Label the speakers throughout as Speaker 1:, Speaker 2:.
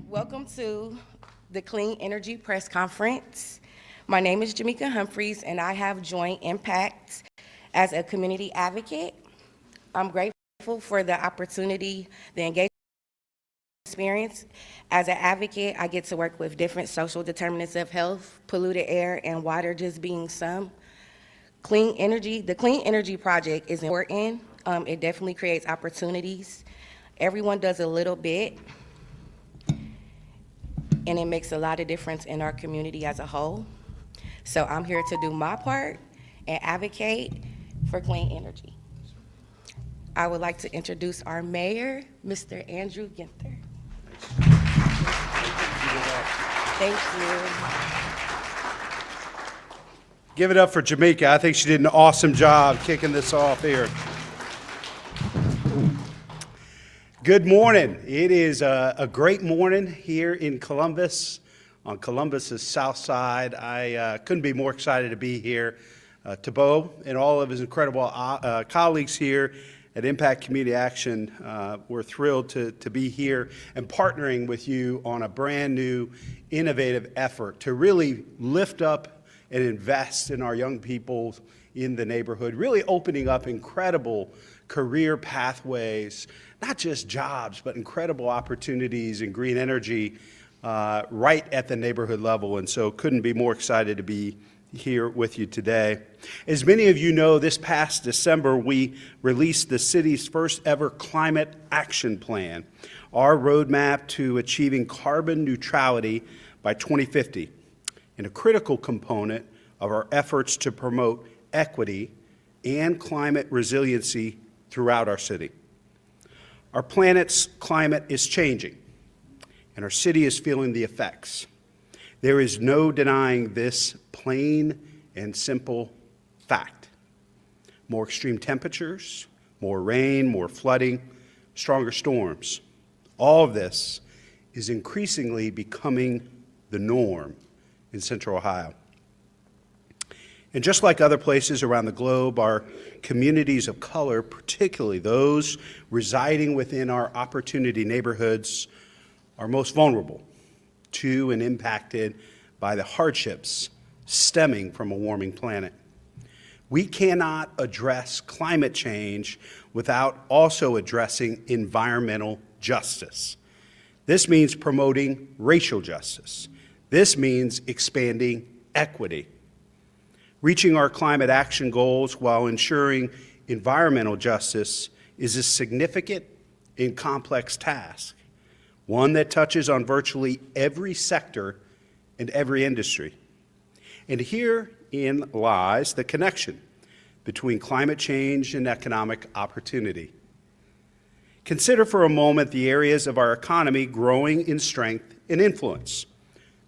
Speaker 1: Welcome to the Clean Energy Press Conference. My name is Jamaica Humphreys, and I have joined Impact as a community advocate. I'm grateful for the opportunity, the engagement experience. As an advocate, I get to work with different social determinants of health, polluted air and water just being some. Clean energy, the Clean Energy Project is important. It definitely creates opportunities. Everyone does a little bit, and it makes a lot of difference in our community as a whole. So I'm here to do my part and advocate for clean energy. I would like to introduce our mayor, Mr. Andrew Ginther. Thank you.
Speaker 2: Give it up for Jamaica. I think she did an awesome job kicking this off here. Good morning. It is a great morning here in Columbus, on Columbus's south side. I couldn't be more excited to be here. To Bo and all of his incredible colleagues here at Impact Community Action, we're thrilled to be here and partnering with you on a brand new, innovative effort to really lift up and invest in our young people in the neighborhood, really opening up incredible career pathways, not just jobs, but incredible opportunities in green energy right at the neighborhood level. And so couldn't be more excited to be here with you today. As many of you know, this past December, we released the city's first ever climate action plan, our roadmap to achieving carbon neutrality by 2050, and a critical component of our efforts to promote equity and climate resiliency throughout our city. Our planet's climate is changing, and our city is feeling the effects. There is no denying this plain and simple fact. More extreme temperatures, more rain, more flooding, stronger storms. All of this is increasingly becoming the norm in Central Ohio. And just like other places around the globe, our communities of color, particularly those residing within our opportunity neighborhoods, are most vulnerable to and impacted by the hardships stemming from a warming planet. We cannot address climate change without also addressing environmental justice. This means promoting racial justice. This means expanding equity. Reaching our climate action goals while ensuring environmental justice is a significant and complex task, one that touches on virtually every sector and every industry. And herein lies the connection between climate change and economic opportunity. Consider for a moment the areas of our economy growing in strength and influence: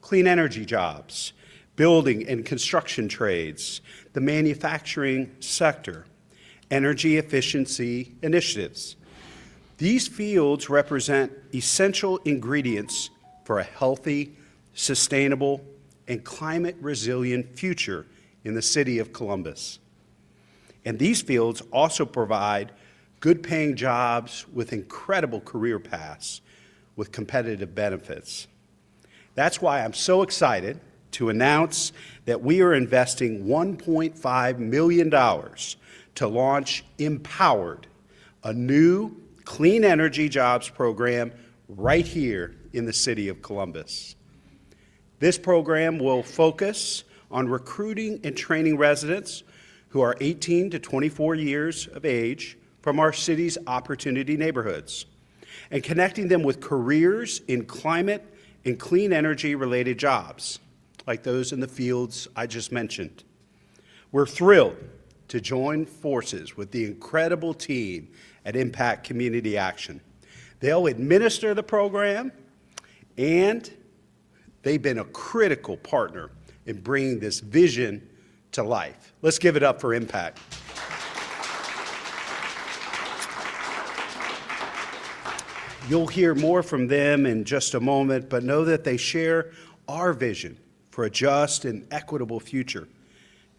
Speaker 2: clean energy jobs, building and construction trades, the manufacturing sector, energy efficiency initiatives. These fields represent essential ingredients for a healthy, sustainable, and climate-resilient future in the city of Columbus. And these fields also provide good-paying jobs with incredible career paths with competitive benefits. That's why I'm so excited to announce that we are investing $1.5 million to launch Empowered, a new clean energy jobs program right here in the city of Columbus. This program will focus on recruiting and training residents who are 18 to 24 years of age from our city's opportunity neighborhoods and connecting them with careers in climate and clean energy related jobs, like those in the fields I just mentioned. We're thrilled to join forces with the incredible team at Impact Community Action. They'll administer the program, and they've been a critical partner in bringing this vision to life. Let's give it up for Impact. You'll hear more from them in just a moment, but know that they share our vision for a just and equitable future.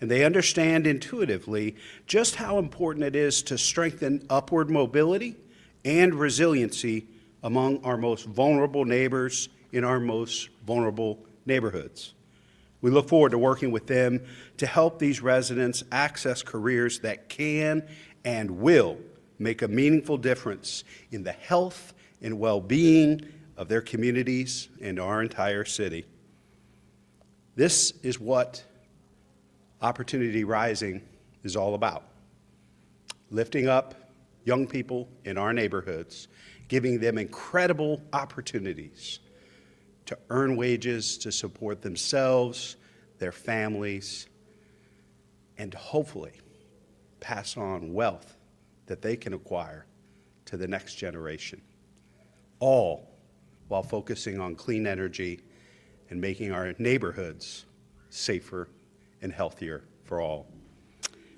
Speaker 2: And they understand intuitively just how important it is to strengthen upward mobility and resiliency among our most vulnerable neighbors in our most vulnerable neighborhoods. We look forward to working with them to help these residents access careers that can and will make a meaningful difference in the health and well-being of their communities and our entire city. This is what Opportunity Rising is all about: lifting up young people in our neighborhoods, giving them incredible opportunities to earn wages to support themselves, their families, and hopefully pass on wealth that they can acquire to the next generation, all while focusing on clean energy and making our neighborhoods safer and healthier for all.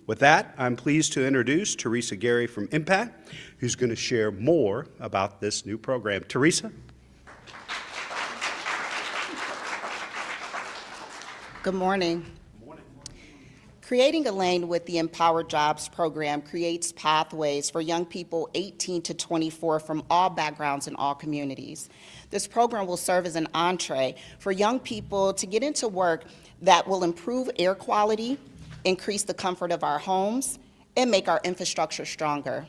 Speaker 2: With that, I'm pleased to introduce Teresa Gary from Impact, who's going to share more about this new program. Teresa?
Speaker 3: Good morning. Creating a lane with the Empowered Jobs program creates pathways for young people 18 to 24 from all backgrounds and all communities. This program will serve as an entree for young people to get into work that will improve air quality, increase the comfort of our homes, and make our infrastructure stronger.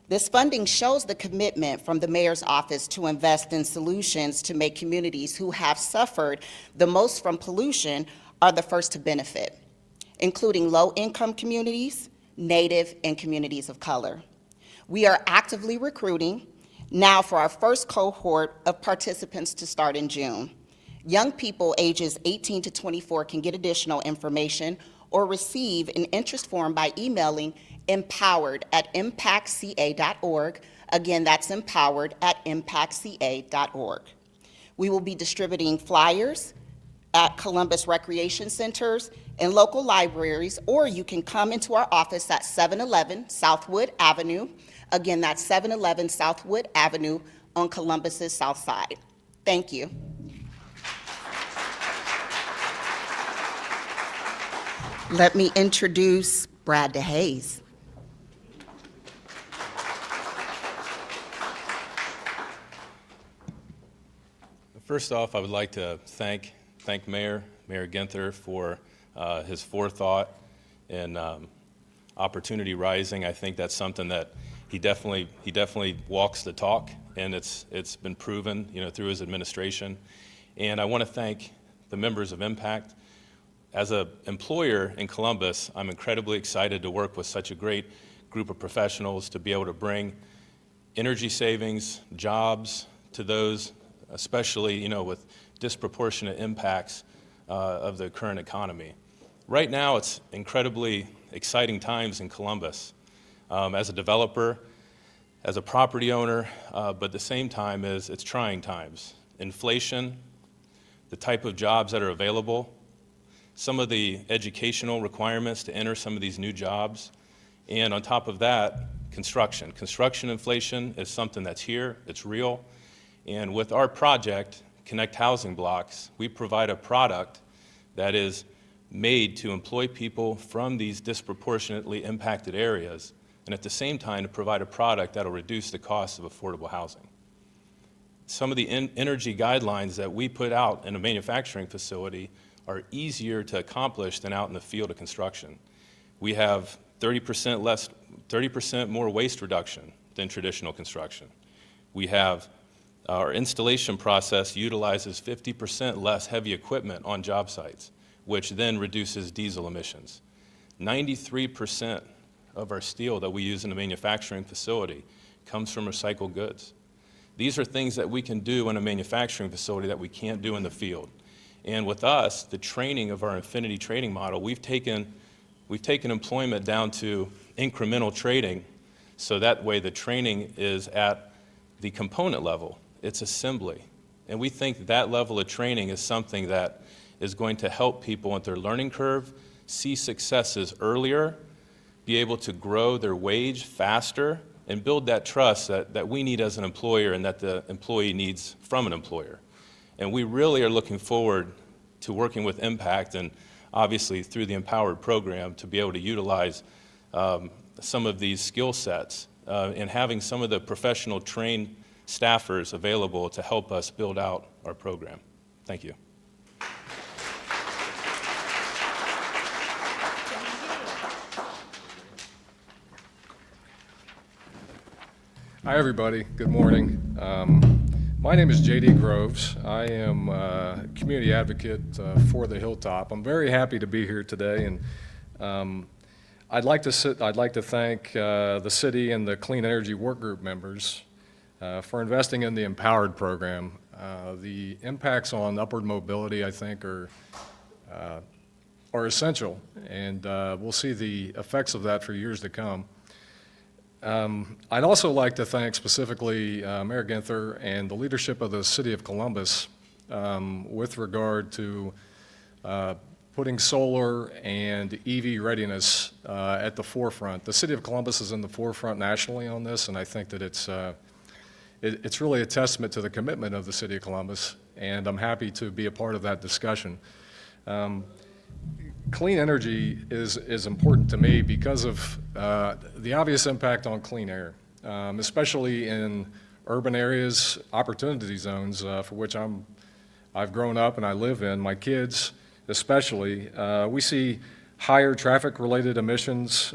Speaker 3: This funding shows the commitment from the Mayor's office to invest in solutions to make communities who have suffered the most from pollution are the first to benefit, including low-income communities, Native, and communities of color. We are actively recruiting now for our first cohort of participants to start in June. Young people ages 18 to 24 can get additional information or receive an interest form by emailing empowered@impactca.org. Again, that's empowered@impactca.org. We will be distributing flyers at Columbus Recreation Centers and local libraries, or you can come into our office at 711 Southwood Avenue. Again, that's 711 Southwood Avenue on Columbus's south side. Thank you. Let me introduce Brad DeHaze.
Speaker 4: First off, I would like to thank Mayor Ginther for his forethought and Opportunity Rising. I think that's something that he definitely walks the talk, and it's been proven, through his administration. And I want to thank the members of Impact. As an employer in Columbus, I'm incredibly excited to work with such a great group of professionals to be able to bring energy savings, jobs to those, especially with disproportionate impacts of the current economy. Right now, it's incredibly exciting times in Columbus. As a developer, as a property owner, but at the same time, it's trying times. Inflation, the type of jobs that are available, some of the educational requirements to enter some of these new jobs, and on top of that, construction. Construction inflation is something that's here, it's real, and with our project, Connect Housing Blocks, we provide a product that is made to employ people from these disproportionately impacted areas, and at the same time to provide a product that will reduce the cost of affordable housing. Some of the energy guidelines that we put out in a manufacturing facility are easier to accomplish than out in the field of construction. We have 30% more waste reduction than traditional construction. We have our installation process utilizes 50% less heavy equipment on job sites, which then reduces diesel emissions. 93% of our steel that we use in a manufacturing facility comes from recycled goods. These are things that we can do in a manufacturing facility that we can't do in the field. And with us, the training of our Infinity Trading model, we've taken employment down to incremental trading, so that way the training is at the component level. It's assembly. And we think that level of training is something that is going to help people at their learning curve see successes earlier, be able to grow their wage faster, and build that trust that we need as an employer and that the employee needs from an employer. And we really are looking forward to working with Impact and obviously through the Empowered program to be able to utilize some of these skill sets and having some of the professional trained staffers available to help us build out our program. Thank you.
Speaker 5: Hi, everybody. Good morning. My name is J.D. Groves. I am a community advocate for the Hilltop. I'm very happy to be here today, and I'd like to thank the city and the Clean Energy Work Group members for investing in the Empowered program. The impacts on upward mobility, I think, are essential, and we'll see the effects of that for years to come. I'd also like to thank specifically Mayor Ginther and the leadership of the City of Columbus with regard to putting solar and EV readiness at the forefront. The City of Columbus is in the forefront nationally on this, and I think that it's really a testament to the commitment of the City of Columbus, and I'm happy to be a part of that discussion. Clean energy is important to me because of the obvious impact on clean air, especially in urban areas, opportunity zones for which I've grown up and I live in. My kids especially, we see higher traffic-related emissions,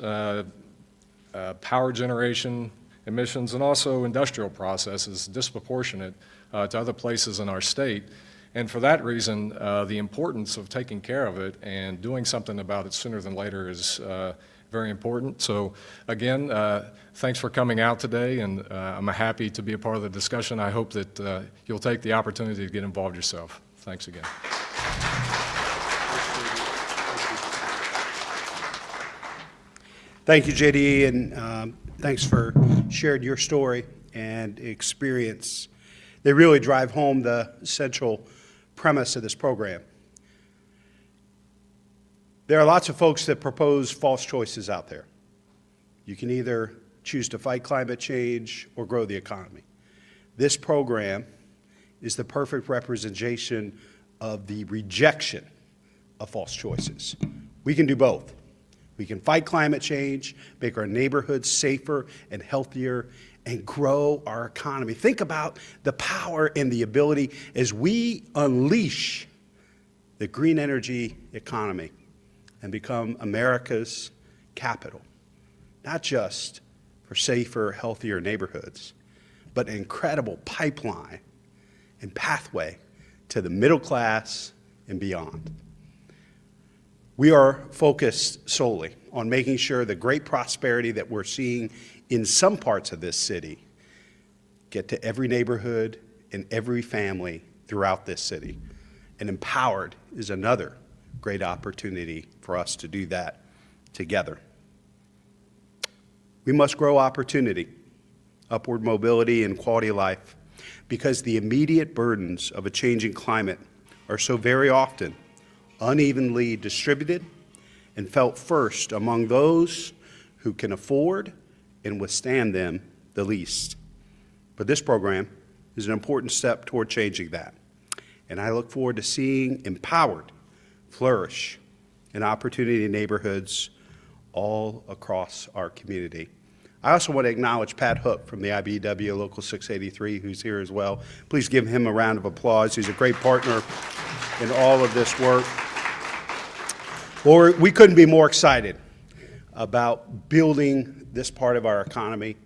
Speaker 5: power generation emissions, and also industrial processes disproportionate to other places in our state. And for that reason, the importance of taking care of it and doing something about it sooner than later is very important. So again, thanks for coming out today, and I'm happy to be a part of the discussion. I hope that you'll take the opportunity to get involved yourself. Thanks again.
Speaker 2: Thank you, JD, and thanks for sharing your story and experience. They really drive home the central premise of this program. There are lots of folks that propose false choices out there. You can either choose to fight climate change or grow the economy. This program is the perfect representation of the rejection of false choices. We can do both. We can fight climate change, make our neighborhoods safer and healthier, and grow our economy. Think about the power and the ability as we unleash the green energy economy and become America's capital, not just for safer, healthier neighborhoods, but an incredible pipeline and pathway to the middle class and beyond. We are focused solely on making sure the great prosperity that we're seeing in some parts of this city get to every neighborhood and every family throughout this city. And Empowered is another great opportunity for us to do that together. We must grow opportunity, upward mobility, and quality of life because the immediate burdens of a changing climate are so very often unevenly distributed and felt first among those who can afford and withstand them the least. But this program is an important step toward changing that. And I look forward to seeing Empowered flourish in opportunity neighborhoods all across our community. I also want to acknowledge Pat Hook from the IBEW Local 683, who's here as well. Please give him a round of applause. He's a great partner in all of this work. Well, we couldn't be more excited about building this part of our economy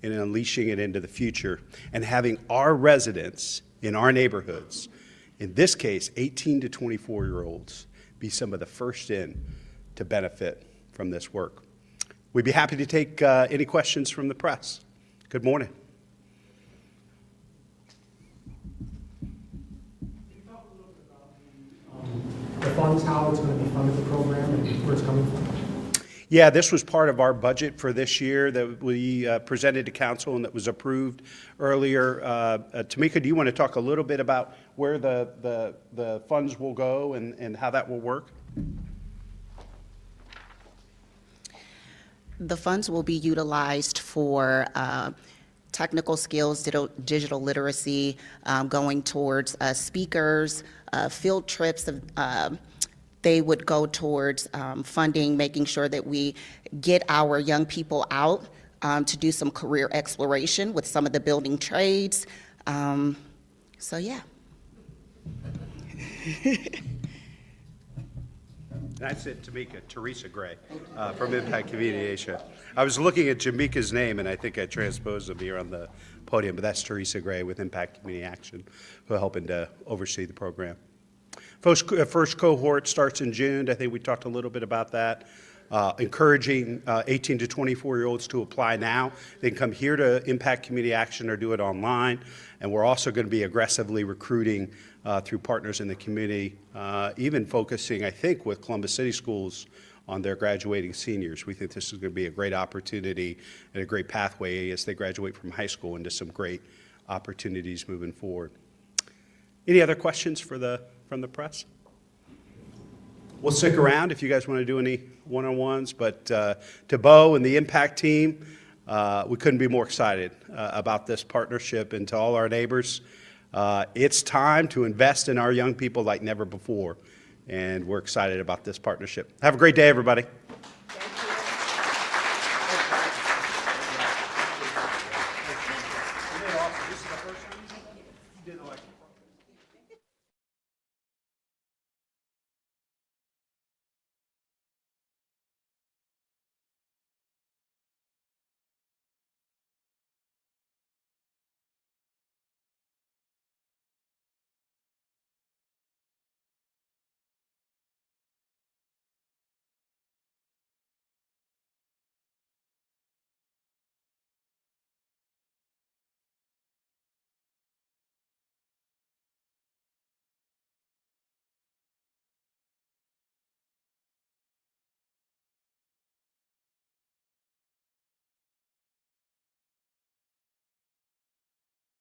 Speaker 2: and unleashing it into the future and having our residents in our neighborhoods, in this case 18 to 24-year-olds, be some of the first in to benefit from this work. We'd be happy to take any questions from the press. Good morning.
Speaker 6: Can you talk a little bit about the funds, how it's going to be funded, the program, and where it's coming from?
Speaker 2: Yeah, this was part of our budget for this year that we presented to council and that was approved earlier. Tamika, do you want to talk a little bit about where the funds will go and how that will work?
Speaker 3: The funds will be utilized for technical skills, digital literacy, going towards speakers, field trips. They would go towards funding, making sure that we get our young people out to do some career exploration with some of the building trades. So, yeah.
Speaker 2: That's it, Tamika, Teresa Gray, from Impact Community Asia. I was looking at Jamaica's name, and I think I transposed them here on the podium, but that's Teresa Gray with Impact Community Action, who are helping to oversee the program. First cohort starts in June. I think we talked a little bit about that. Encouraging 18 to 24-year-olds to apply now. They can come here to Impact Community Action or do it online. And we're also going to be aggressively recruiting through partners in the community, even focusing, I think, with Columbus City Schools on their graduating seniors. We think this is going to be a great opportunity and a great pathway as they graduate from high school into some great opportunities moving forward. Any other questions from the press? We'll stick around if you guys want to do any one-on-ones, but to Bo and the Impact team, we couldn't be more excited about this partnership, and to all our neighbors, it's time to invest in our young people like never before, and we're excited about this partnership. Have a great day, everybody.